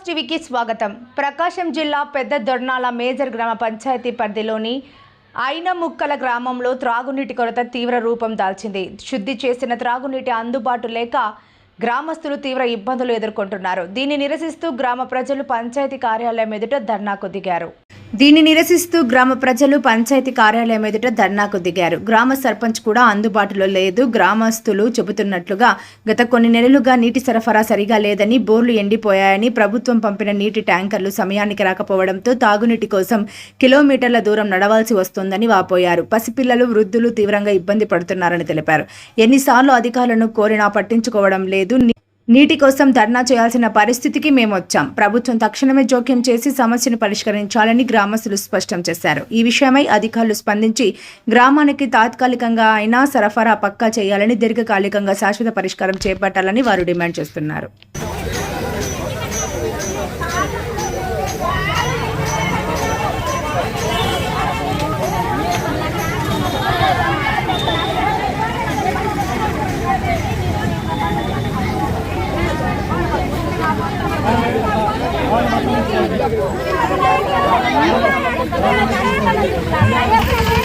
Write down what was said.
నివాస్ టీవీకి స్వాగతం. ప్రకాశం జిల్లా పెద్ద దొర్నాల మేజర్ గ్రామ పంచాయతీ పరిధిలోని ఐనముక్కల గ్రామంలో త్రాగునీటి కొరత తీవ్ర రూపం దాల్చింది. శుద్ధి చేసిన త్రాగునీటి అందుబాటు లేక గ్రామస్తులు తీవ్ర ఇబ్బందులు ఎదుర్కొంటున్నారు. దీన్ని నిరసిస్తూ గ్రామ ప్రజలు పంచాయతీ కార్యాలయం ఎదుట ధర్నాకు దిగారు. గ్రామ సర్పంచ్ కూడా అందుబాటులో లేదు. గ్రామస్తులు చెబుతున్నట్లుగా గత కొన్ని నెలలుగా నీటి సరఫరా సరిగా లేదని, బోర్లు ఎండిపోయాయని, ప్రభుత్వం పంపిన నీటి ట్యాంకర్లు సమయానికి రాకపోవడంతో తాగునీటి కోసం కిలోమీటర్ల దూరం నడవాల్సి వస్తోందని వాపోయారు. పసిపిల్లలు, వృద్ధులు తీవ్రంగా ఇబ్బంది పడుతున్నారని తెలిపారు. ఎన్నిసార్లు అధికారులను కోరినా పట్టించుకోవడం లేదు. నీటి కోసం ధర్నా చేయాల్సిన పరిస్థితికి మేమొచ్చాం. ప్రభుత్వం తక్షణమే జోక్యం చేసి సమస్యను పరిష్కరించాలని గ్రామస్తులు స్పష్టం చేశారు. ఈ విషయమై అధికారులు స్పందించి గ్రామానికి తాత్కాలికంగా అయినా సరఫరా పక్కా చేయాలని, దీర్ఘకాలికంగా శాశ్వత పరిష్కారం చేపట్టాలని వారు డిమాండ్ చేస్తున్నారు. Gracias.